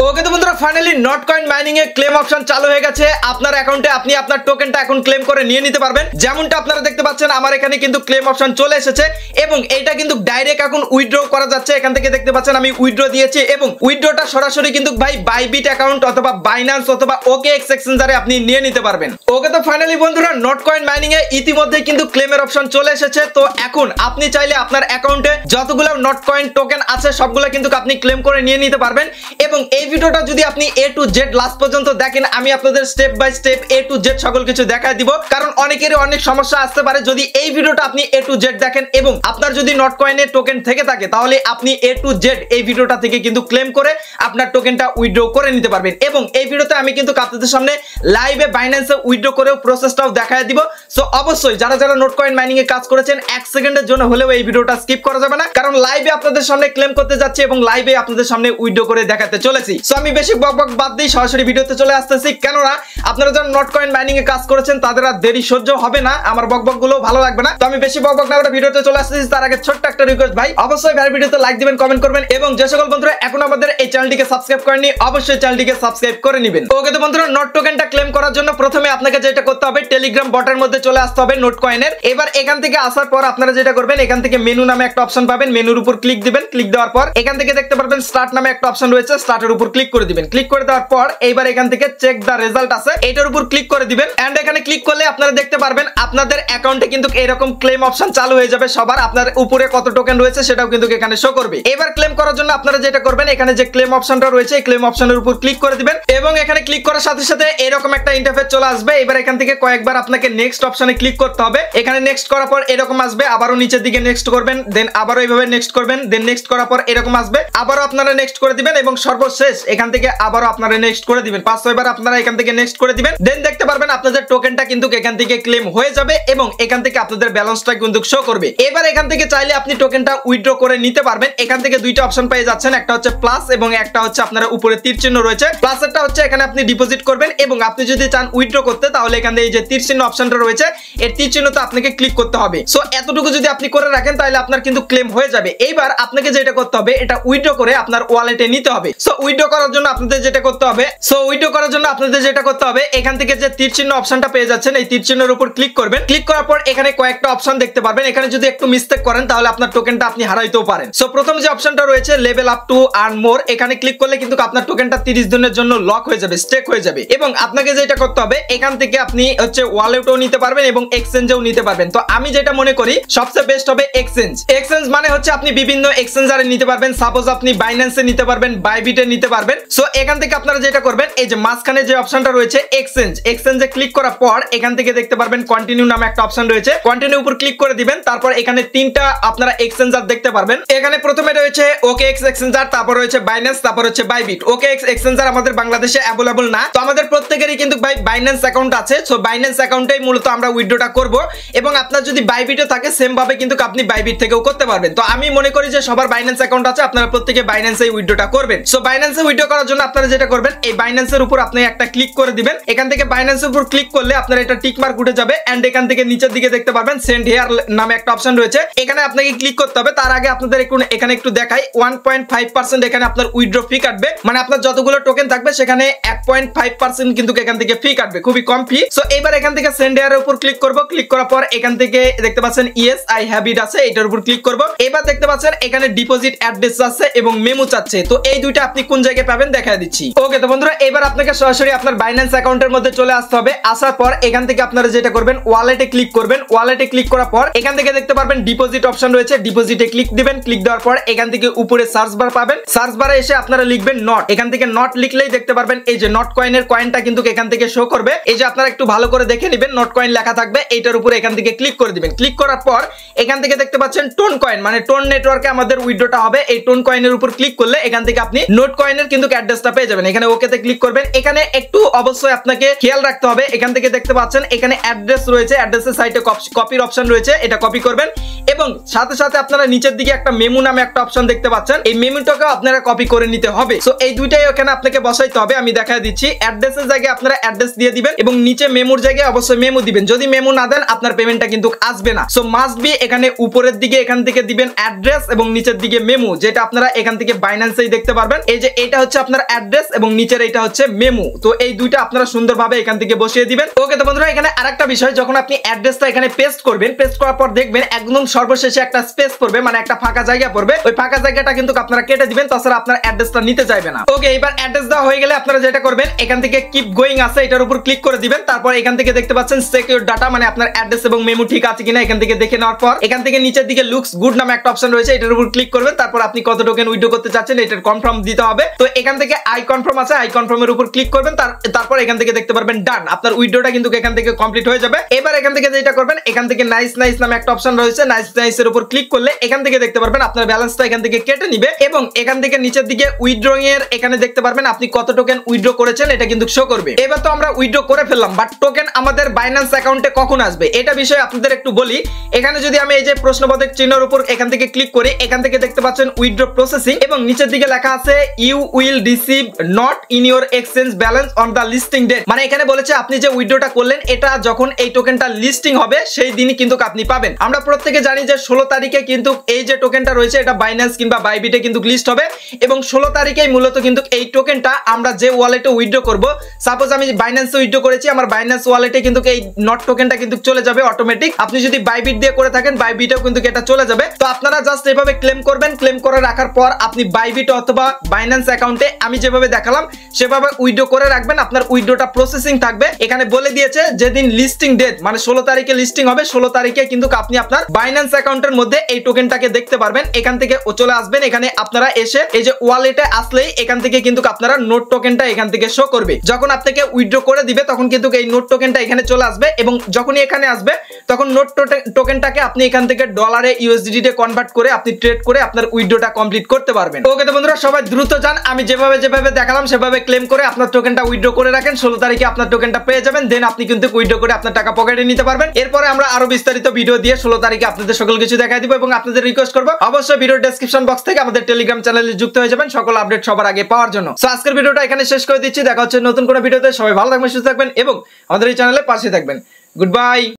ওকে তো বন্ধুরা finally not coin mining A claim option চালু হয়ে গেছে। আপনার অ্যাকাউন্টে আপনি আপনার টোকেনটা এখন ক্লেম করে নিয়ে নিতে পারবেন। যেমনটা আপনারা দেখতে পাচ্ছেন আমার এখানে কিন্তু ক্লেম অপশন চলে এসেছে এবং এটা কিন্তু ডাইরেক্ট এখন উইথড্র করা যাচ্ছে। এখান থেকে দেখতে পাচ্ছেন আমি উইথড্র দিয়েছি এবং উইথড্রটা সরাসরি কিন্তু ভাই বাইবিট অ্যাকাউন্ট অথবা বাইন্যান্স অথবা OKX এক্সচেঞ্জারে আপনি নিয়ে নিতে পারবেন। ওকে তো ফাইনালি বন্ধুরা নট কয়েন মাইনিং এ ইতিমধ্যে কিন্তু ক্লেমের অপশন চলে এসেছে। তো এখন আপনি চাইলে আপনার অ্যাকাউন্টে যতগুলো নট কয়েন টোকেন আছে সবগুলো কিন্তু আপনি ক্লেম করে নিয়ে নিতে পারবেন। এবং এই ভিডিওটা যদি আপনি A to Z লাস্ট পর্যন্ত দেখেন আমি আপনাদের step by step A to Z সকল কিছু দেখায় দিব, কারণ অনেকেরই অনেক সমস্যা আসতে পারে। যদি এই ভিডিওটা আপনি A to Z দেখেন এবং আপনার যদি নট কয়েনের টোকেন থেকে থাকে তাহলে আপনি A to Z এই ভিডিওটা থেকে কিন্তু ক্লেম করে আপনার টোকেনটা উইথড্র করে নিতে পারবেন। এবং এই ভিডিওতে আমি কিন্তু আপনাদের সামনে লাইভে বাইন্যান্সে উইথড্র করেও প্রসেসটাও দেখায় দিব। সো অবশ্যই যারা যারা নট কয়েন মাইনিং এ কাজ করেছেন 1 সেকেন্ডের জন্য হলেও এই ভিডিওটা স্কিপ করা যাবে না, কারণ লাইভে আপনাদের সামনে ক্লেম করতে যাচ্ছি এবং লাইভে আপনাদের সামনে উইথড্র করে দেখাতে চলেছি। সো আমি বেশি বকবক বাদ দিয়ে সরাসরি ভিডিওতে চলে আসতেছি, কেননা আপনারা যারা নট কয়েন মাইনিং এ কাজ করেছেন তাদের আর দেরি সহ্য হবে না, আমার বকবক গুলো ভালো লাগবে না। তো আমি বেশি বকবক না করে ভিডিওতে চলে আসতেছি। তার আগে ছোট্ট একটা রিকোয়েস্ট ভাই, অবশ্যই ভাই ভিডিওতে লাইক দিবেন, কমেন্ট করবেন এবং যে সকল বন্ধুরা এখন আমাদের এই চ্যানেলটিকে সাবস্ক্রাইব করেননি অবশ্যই চ্যানেলটিকে সাবস্ক্রাইব করে নেবেন। ওকে তো বন্ধুরা নট টোকেনটা ক্লেম করার জন্য প্রথমে আপনাকে যেটা করতে হবে টেলিগ্রাম বটের মধ্যে চলে আসতে হবে নট কয়েনের। এবার এখান থেকে আসার পর আপনারা যেটা করবেন এখান থেকে মেনু নামে একটা অপশন পাবেন, মেনুর উপর ক্লিক দিবেন। ক্লিক দেওয়ার পর এখান থেকে দেখতে পারবেন স্টার্ট নামে একটা অপশন রয়েছে, স্টার্টের উপর ক্লিক করে দিবেন। ক্লিক করে দেওয়ার পর এইবার এখান থেকে চেক দা রেজাল্ট আছে এটার উপর ক্লিক করে দিবেন। এন্ড এখানে ক্লিক করলে আপনারা দেখতে পারবেন আপনাদের অ্যাকাউন্টে কিন্তু এরকম ক্লেম অপশন চালু হয়ে যাবে সবার। আপনার উপরে কত টোকেন রয়েছে সেটাও কিন্তু এখানে শো করবে। এবার ক্লেম করার জন্য আপনারা যেটা করবেন এখানে যে ক্লেম অপশনটা রয়েছে এই ক্লেম অপশনের উপর ক্লিক করে দিবেন এবং এখানে ক্লিক করার সাথে সাথে এরকম একটা ইন্টারফেস চলে আসবে। এবার এখান থেকে কয়েকবার আপনাকে নেক্সট অপশনে ক্লিক করতে হবে। এখানে নেক্সট করার পর এরকম আসবে, আবারও নিচের দিকে নেক্সট করবেন, দেন আবারও এইভাবে নেক্সট করবেন, দেন নেক্সট করার পর এরকম আসবে, আবারও আপনারা নেক্সট করে দিবেন এবং সর্বশেষ এখান থেকে আবারও আপনারা নেক্সট করে দিবেন। 5-6 বার আপনারা এখান থেকে নেক্সট করে দিবেন, দেন দেখতে পারবেন আপনাদের টোকেনটা কিন্তু এখান থেকে ক্লেম হয়ে যাবে এবং এখান থেকে আপনাদের ব্যালেন্সটা কিন্তু শো করবে। এবার এখান থেকে চাইলে আপনি টোকেনটা উইথড্র করে নিতে পারবেন। এখান থেকে দুইটা অপশন পেয়ে যাচ্ছেন, একটা হচ্ছে প্লাস এবং একটা হচ্ছে আপনারা উপরে তীর চিহ্ন রয়েছে। প্লাসেরটা হচ্ছে এখানে আপনি ডিপোজিট করবেন এবং আপনি যদি চান উইথড্র করতে তাহলে এখানে এই যে তীর চিহ্ন অপশনটা রয়েছে এর তীর চিহ্নতে আপনাকে ক্লিক করতে হবে। সো এতটুকু যদি আপনি করে রাখেন তাহলে আপনার কিন্তু ক্লেম হয়ে যাবে। এইবার আপনাকে যেটা করতে হবে এটা উইথড্র করে আপনার ওয়ালেটে নিতে হবে। সো উইথড্র করার জন্য আপনাদের যেটা করতে হবে এখান থেকে যে তীর চিহ্ন অপশনটা পেয়ে যাচ্ছেন এই তীর চিহ্নের উপর ক্লিক করবেন। ক্লিক করার পর এখানে কয়েকটা অপশন দেখতে পারবেন। এখানে যদি একটু মিস্টেক করেন তাহলে আপনার টোকেনটা আপনি হারাইতেও পারেন। সো প্রথম যে অপশনটা রয়েছে লেভেল আপ টু আর্ন মোর, এখানে ক্লিক করলে কিন্তু আপনার টোকেনটা 30 দিনের জন্য লক হয়ে যাবে, স্টেক হয়ে যাবে। এবং আপনাকে যেটা করতে হবে এখান থেকে আপনি হচ্ছে ওয়ালেটও নিতে পারবেন এবং এক্সচেঞ্জেও নিতে পারবেন। তো আমি যেটা মনে করি সবচেয়ে বেস্ট হবে এক্সচেঞ্জ। এক্সচেঞ্জ মানে হচ্ছে আপনি বিভিন্ন এক্সচেঞ্জারে নিতে পারবেন, সাপোজ আপনি বাইন্যান্সে নিতে পারবেন, বাইবিটে নিতে পারবেন। সো এখান থেকে আপনারা যেটা করবেন এই যে মাঝখানে যে অপশনটা রয়েছে এক্সচেঞ্জে ক্লিক করার পর এখান থেকে দেখতে পারবেন কন্টিনিউ নামে একটা অপশন রয়েছে, কন্টিনিউ উপর ক্লিক করে দিবেন। তারপর এখানে তিনটা আপনারা এক্সচেঞ্জার দেখতে পারবেন। এখানে প্রথমে রয়েছে OKX এক্সচেঞ্জার, তারপর রয়েছে বাইন্যান্স, তারপর হচ্ছে বাইবিট। OKX এক্সচেঞ্জার আমাদের বাংলাদেশে অ্যাভেলেবল না, তো আমাদের প্রত্যেকেরই কিন্তু ভাই বাইন্যান্স অ্যাকাউন্ট আছে। সো বাইন্যান্স অ্যাকাউন্টেই মূলত আমরা উইথড্রটা করব এবং আপনার যদি বাইবিটে থাকে সেম ভাবে কিন্তু আপনি বাইবিট থেকেও করতে পারবেন। তো আমি মনে করি যে সবার বাইন্যান্স অ্যাকাউন্ট আছে, আপনারা প্রত্যেকে বাইন্যান্সে উইথড্রটা করবেন। সো বাইন্যান্সে উইথড্র করার জন্য আপনারা যেটা করবেন এই বাইন্যান্সের উপর আপনি একটা ক্লিক করে দিবেন। এখান থেকে বাইন্যান্সের উপর ক্লিক করলে আপনার এটা টিক মার্ক উঠে যাবে এন্ড এখান থেকে নিচের দিকে দেখতে পারবেন সেন্ড হিয়ার নামে একটা অপশন রয়েছে, এখানে আপনাকে ক্লিক করতে হবে। তার আগে আপনাদের এখানে একটু দেখাই 1.5% এখানে আপনার উইথড্র ফি কাটবে, মানে আপনার যতগুলো টোকেন থাকবে সেখানে 1.5% কিন্তু এখান থেকে ফি কাটবে, খুবই কম ফি। সো এবার এখান থেকে সেন্ড হিয়ারের উপর ক্লিক করব। ক্লিক করার পর এখান থেকে দেখতে পাচ্ছেন ইয়েস আই হ্যাভ ইট আছে, এটার উপর ক্লিক করব। এবার দেখতে পাচ্ছেন এখানে ডিপোজিট অ্যাড্রেস আছে এবং মেমো চাচ্ছে। তো এই দুইটা আপনি কোন জায়গায় পাবেন দেখায় দিচ্ছি। ওকে তো বন্ধুরা এবার আপনাকে সরাসরি আপনার বাইন্যান্স অ্যাকাউন্টের মধ্যে চলে আসতে হবে। আসার পর এখান থেকে আপনারা যেটা করবেন ওয়ালেটে ক্লিক করবেন। ওয়ালেটে ক্লিক করার পর এখান থেকে দেখতে পারবেন ডিপোজিট অপশন রয়েছে, ডিপোজিটে ক্লিক দিবেন। ক্লিক দেওয়ার পর এখান থেকে উপরে সার্চ বার পাবেন, সার্চ বারে এসে আপনারা লিখবেন নট। এখান থেকে নট লিখলেই দেখতে পারবেন এই যে নট কয়েনের কয়েনটা কিন্তু এখান থেকে শো করবে। এই যে আপনারা একটু ভালো করে দেখে নেবেন নট কয়েন লেখা থাকবে, এইটার উপরে এখান থেকে ক্লিক করে দিবেন। ক্লিক করার পর এখান থেকে দেখতে পাচ্ছেন টোন কয়েন, মানে টোন নেটওয়ার্কে আমাদের উইথড্রটা হবে। এই টোন কয়েনের উপর ক্লিক করলে এখান থেকে আপনি নোট কয়েনের কিন্তু অ্যাড্রেসটা পেয়ে যাবেন। এখানে ওকেতে ক্লিক করবেন। এখানে একটু অবশ্যই আপনাকে খেয়াল রাখতে হবে, এখান থেকে দেখতে পাচ্ছেন এখানে অ্যাড্রেস রয়েছে, অ্যাড্রেসের সাইডে কপির অপশন রয়েছে, এটা কপি করবেন এবং সাথে সাথে আপনারা নিচের দিকে একটা মেমু নামে একটা অপশন দেখতে পাচ্ছেন, এই মেমুটাকেও আপনারা কপি করে নিতে হবে। সো এই দুইটাই এখানে আপনাকে বসাইতে হবে, আমি দেখায় দিচ্ছি। অ্যাড্রেসের জায়গায় আপনারা অ্যাড্রেস দিয়ে দিবেন এবং নিচে মেমুর জায়গায় অবশ্যই মেমু দিবেন। যদি মেমু না দেন আপনার পেমেন্টটা কিন্তু আসবে না। সো মাস্ট বি এখানে উপরের দিকে এখান থেকে দিবেন অ্যাড্রেস এবং নিচের দিকে মেমু, যেটা আপনারা এখান থেকে বাইন্যান্সেই দেখতে পারবেন। এই যে এটা হচ্ছে আপনার অ্যাড্রেস এবং নিচের এটা হচ্ছে মেমো। তো এই দুইটা আপনারা সুন্দরভাবে এখান থেকে বসিয়ে দিবেন। ওকে তো বন্ধুরা এখানে আরেকটা বিষয়, যখন আপনি অ্যাড্রেসটা এখানে পেস্ট করবেন, পেস্ট করার পর দেখবেন একদম সর্বশেষে একটা স্পেস পড়বে, মানে একটা ফাঁকা জায়গা পড়বে। ওই ফাঁকা জায়গাটা কিন্তু আপনারা কেটে দিবেন, তাছাড়া আপনার অ্যাড্রেসটা নিতে চাইবে না। ওকে, এবার অ্যাড্রেস দেওয়া হয়ে গেলে আপনারা যেটা করবেন, এখান থেকে কিপ গোয়িং আছে এটার উপর ক্লিক করে দিবেন। তারপর এখান থেকে দেখতে পাচ্ছেন সিকিউর ডাটা, মানে আপনার অ্যাড্রেস এবং মেমো ঠিক আছে কিনা এখান থেকে দেখে নেওয়ার পর এখান থেকে নিচের দিকে লুকস গুড নামে একটা অপশন রয়েছে, এটার উপর ক্লিক করবেন। তারপর আপনি কত টোকেন উইথড্র করতে চাচ্ছেন এটার কনফার্ম দিতে হবে। তো এখান থেকে আই কনফার্ম আছে, আই কনফার্মের উপর ক্লিক করবেন। তারপর এখান থেকে দেখতে পারবেন ডান, আপনার উইথড্রটা কিন্তু এখান থেকে কমপ্লিট হয়ে যাবে। এবার এখান থেকে যেটা করবেন, এখান থেকে নাইস নাইস নামে একটা অপশন রয়েছে, নাইস নাইস এর উপর ক্লিক করলে এখান থেকে দেখতে পারবেন আপনার ব্যালেন্সটা এখান থেকে কেটে নিবে এবং এখান থেকে নিচের দিকে উইথড্রইং এর এখানে দেখতে পারবেন আপনি কত টোকেন উইথড্র করেছেন এটা কিন্তু শো করবে। এবার তো আমরা উইথড্র করে ফেললাম, বাট টোকেন আমাদের বাইন্যান্স অ্যাকাউন্টে কখন আসবে এটা বিষয়ে আপনাদের একটু বলি। এখানে যদি আমি এই যে প্রশ্নবোধক চিহ্নের উপর এখান থেকে ক্লিক করি, এখান থেকে দেখতে পাচ্ছেন উইথড্র প্রসেসিং এবং নিচের দিকে লেখা আছে you will receive not in your exchange balance on the listing date. মানে এখানে বলেছে আপনি যে উইথড্রটা করলেন এটা যখন এই টোকেনটা লিস্টিং হবে সেই দিনই কিন্তু আপনি পাবেন। আমরা প্রত্যেকে জানি যে 16 তারিখে কিন্তু এই যে টোকেনটা রয়েছে এটা বাইন্যান্স কিংবা বাইবিটে কিন্তু লিস্ট হবে এবং 16 তারিখেই মূলত কিন্তু এই টোকেনটা আমরা যে ওয়ালেটে উইথড্র করব, সাপোজ আমি বাইন্যান্সে উইথড্র করেছি, আমার বাইন্যান্স ওয়ালেটে কিন্তু এই নট টোকেনটা কিন্তু চলে যাবে অটোমেটিক। আপনি যদি বাইবিট দিয়ে করে থাকেন বাইবিটেও কিন্তু এটা চলে যাবে। তো আপনারা জাস্ট এভাবে ক্লেম করবেন, ক্লেম করে রাখার পর আপনি বাইবিট অথবা বাইন্যান্স অ্যাকাউন্টে আমি যেভাবে দেখালাম সেভাবে উইথড্র করে রাখবেন। আপনার উইথড্রটা প্রসেসিং থাকবে। এখানে বলে দিয়েছে যেদিন লিস্টিং ডেট মানে 16 তারিখে লিস্টিং হবে, 16 তারিখে কিন্তু আপনি আপনার বাইন্যান্স অ্যাকাউন্টের মধ্যে এই টোকেনটাকে দেখতে পারবেন। এখান থেকে চলে আসবেন, এখানে আপনারা এসে এই যে ওয়ালেটে আসলেই এখান থেকে কিন্তু আপনারা নোট টোকেনটা এখান থেকে শো করবে। যখন আপনাকে উইথড্র করে দিবে তখন কিন্তু এই নোট টোকেনটা এখানে চলে আসবে এবং যখনই এখানে আসবে তখন নোট টোকেনটাকে আপনি এখান থেকে ডলারে ইউএসডিটি তে কনভার্ট করে আপনি ট্রেড করে আপনার উইথড্রটা কমপ্লিট করতে পারবেন। ওকে তো বন্ধুরা সবাই দ্রুত যান, আমি যেভাবে দেখালাম সেভাবে ক্লেম করে আপনার টোকেনটা উইথড্র করে রাখেন। 16 তারিখে আপনার টোকেনটা পেয়ে যাবেন, দেন আপনি কিন্তু উইথড্র করে আপনার টাকা পকেটে নিতে পারবেন। এরপরে আমরা আরো বিস্তারিত ভিডিও দিয়ে 16 তারিখে আপনাদের সকল কিছু দেখাই দিব এবং আপনাদের রিকোয়েস্ট করব অবশ্যই ভিডিও ডেসক্রিপশন বক্স থেকে আমাদের টেলিগ্রাম চ্যানেলে যুক্ত হয়ে যাবেন সকল আপডেট সবার আগে পাওয়ার জন্য। সো আজকের ভিডিওটা এখানে শেষ করে দিচ্ছি, দেখা হচ্ছে নতুন কোনো ভিডিওতে। সবাই ভালো থাকবেন, সুস্থ থাকবেন এবং আমাদের এই চ্যানেলে পাশে থাকবেন। Good bye.